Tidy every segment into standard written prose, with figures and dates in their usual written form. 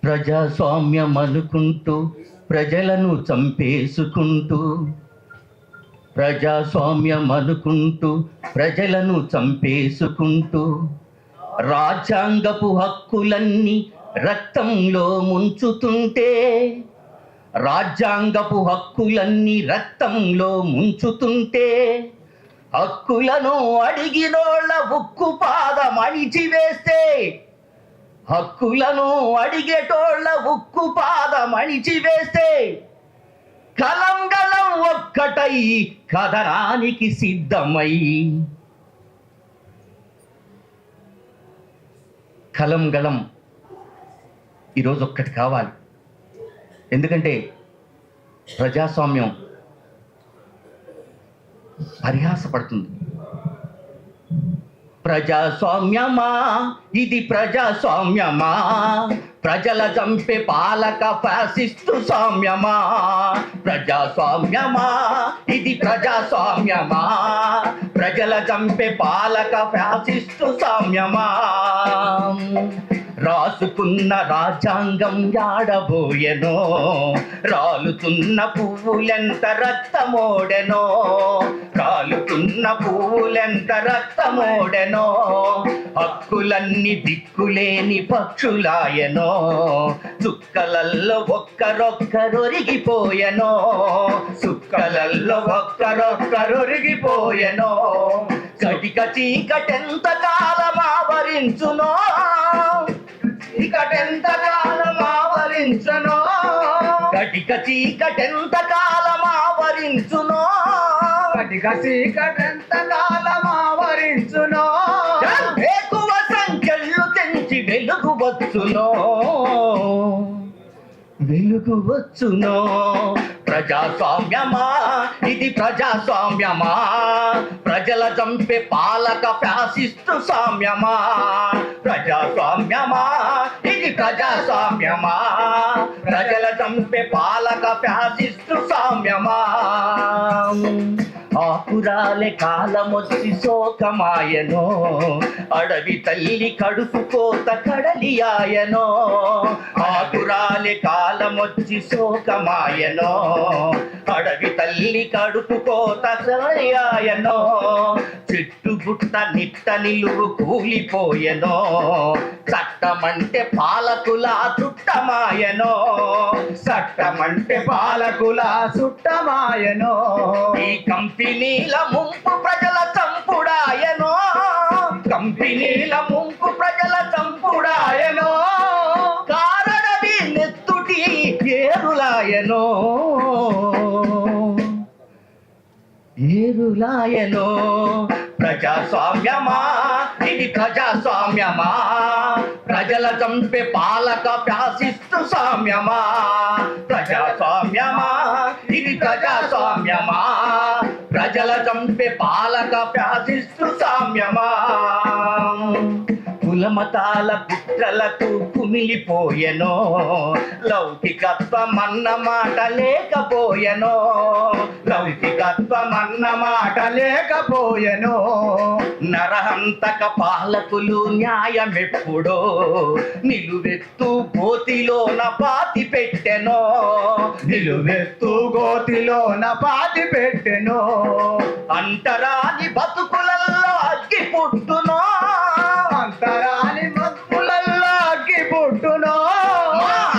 ప్రజాస్వామ్యం అనుకుంటూ ప్రజలను చంపేసుకుంటూ, ప్రజాస్వామ్యం అనుకుంటూ ప్రజలను చంపేసుకుంటూ, రాజ్యాంగపు హక్కులన్నీ రక్తంలో ముంచుతుంటే, రాజ్యాంగపు హక్కులన్నీ రక్తంలో ముంచుతుంటే, హక్కులను అడిగినోళ్ళ ఉక్కు పాదం అణిచివేస్తే, హక్కులను అడిగేటోళ్ళ ఉక్కు పాదం అణిచివేస్తే, కలం గలం ఒక్కటై కదనానికి సిద్ధమై, కలం గలం ఈరోజు ఒక్కటి కావాలి. ఎందుకంటే ప్రజాస్వామ్యం పరిహాసపడుతుంది. ప్రజాస్వామ్యమా ఇది ప్రజాస్వామ్యమా, ప్రజల చంపే పాలక ఫ్యాసిస్టు సామ్యమా. ప్రజాస్వామ్యమా ఇది ప్రజాస్వామ్యమా, ప్రజల చంపే పాలక ఫ్యాసిస్టు సామ్యమా. రాసుకున్న రాజ్యాంగం యాడబోయెనో, రాలుతున్న పువ్వులెంత రక్తమోడెనో, రాలుతున్న పువ్వులెంత రక్తమోడెనో. హక్కులన్నీ దిక్కులేని పక్షులాయనో, చుక్కలల్లో ఒక్కరొక్కరొరిగిపోయెనో, చుక్కలల్లో ఒక్కరొక్కరొరిగిపోయెనో. కటిక చీకటెంత కాలం ఆవరించునో, చీకటెంత కాలం ఆవరించునో, కటిక చీకటెంత కాలం ఆవరించునో, కటిక చీకటెంత కాలం ఆవరించునో. ఎక్కువ సంఖ్యలు తెంచి వెలుగు వచ్చునో, వెలుగు వచ్చునో. ప్రజాస్వామ్యమా ఇది ప్రజాస్వామ్యమా, ప్రజల చంపే పాలక ఫ్యాసిస్టు సామ్యమా. ప్రజాస్వామ్యమా ఇది ప్రజాస్వామ్యమా, ప్రజల చంపే పాలక ఫ్యాసిస్టు సామ్యమా. ఆకురాలే కాలమొచ్చి శోకమాయనో, అడవి తల్లి కడుపు కోత కడలియాయనో. ఆకురాలే కాలమొచ్చి శోకమాయనో, అడవి తల్లి కడుపు కోత కడలియాయనో. చిట్టుగుట్ట నిట్ట నిలువు కూలిపోయెనో, చట్టమంటే పాలకుల చుట్టమాయనో, చట్టమంటే పాలకుల చుట్టమాయనో. ఈ కంపెనీల ముంపు ప్రజల చంపుడాయనో, కంపెనీల ముంపు ప్రజల చంపుడాయనో. కారణది నెత్తుటి ఏరులాయనో, ఏరులాయనో. ప్రజాస్వామ్యమా ఇది ప్రజాస్వామ్యమా, ప్రజల చంపే పాలక ఫ్యాసిస్టు సామ్యమా. ప్రజాస్వామ్యమా ఇది ప్రజాస్వామ్యమా, ప్రజల చంపే పాలక ఫ్యాసిస్టు సామ్యమా. కులమతాల కుట్రలకు కుమిలిపోయెనో, లౌకికత్వం అన్న మాట లేకపోయెనో, లౌకికత్వం అన్న మాట లేకపోయెనో. నరహంతక పాలకులు న్యాయమెప్పుడో నిలువెత్తు గోతిలోన పాతి పెట్టెనో, నిలువెత్తు గోతిలోన పాతి పెట్టెనో. అంటరాని బతుకులలో అగ్గి పుట్టునో, అంతరాని బతుకులల్లో అగ్గి పుట్టునో,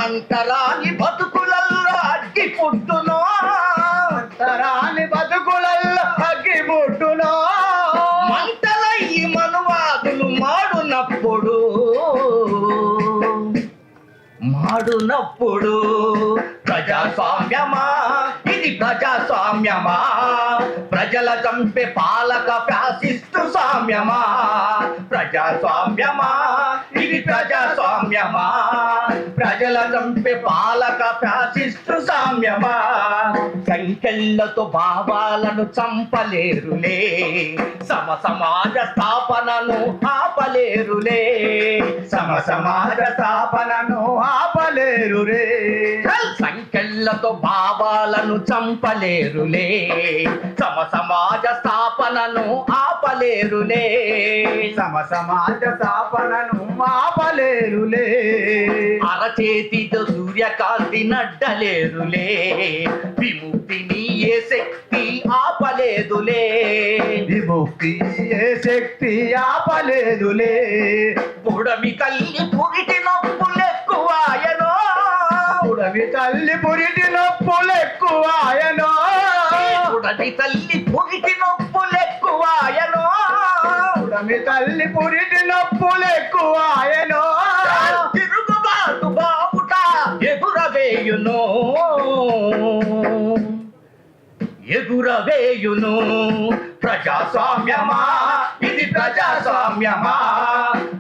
అంతరాని బతుకులల్లో అగ్గి పుట్టునో, అంతరాని బతుకులల్లో అగ్గి పుట్టునో. మంటలయ్యి మనువాదులు మాడునప్పుడు, మాడునప్పుడు. ప్రజాస్వామ్యమా ఇది ప్రజాస్వామ్యమా, ప్రజల చంపే పాలక ఫ్యాసిస్టు సామ్యమా. ప్రజాస్వామ్యమా ఇది ప్రజాస్వామ్యమా, ప్రజల చంపే పాలక ఫ్యాసిస్టు సామ్యమా. సంఖ్యలతో భావాలను చంపలేరులే, సమ సమాజ స్థాపనను ఆపలేరులే, సమ సమాజ స్థాపనను ఆపలేరులే. సంఖ్యల సంఖ్యలతో భావాలను చంపలేరులే, సమాజ స్థాపనను ఆపలేరులే, సమాజ స్థాపనను ఆపలేరులే. అరచేతితో సూర్యకాంతి నడ్డలేరులే, విముక్తిని ఏ శక్తి ఆపలేదులే, విముక్తి ఏ శక్తి ఆపలేదులే. పుడమి తల్లి పురిటి నొప్పులెక్కువాయనో, పుడమి తల్లి పురిటి నొప్పులెక్కువాయనో, పుడమి తల్లి పురిటి నొప్పులెక్కువాయనో, పుడమి తల్లి పురిటి నొప్పులెక్కువాయనో. తిరుగుబాటు బావుట ఎగురవేయును, ఎగురవేయును. ప్రజాస్వామ్యమా ఇది ప్రజాస్వామ్యమా,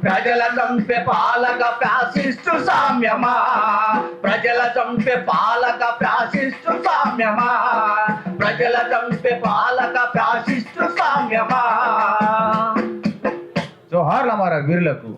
ప్రజల చంపే పాలక ఫ్యాసిస్టు సామ్యమా, ప్రజల చంపే పాలక ఫ్యాసిస్టు సామ్యమా, ప్రజల చంపే పాలక ఫ్యాసిస్టు సామ్యమా. జోహార్లు అమర వీరులకు.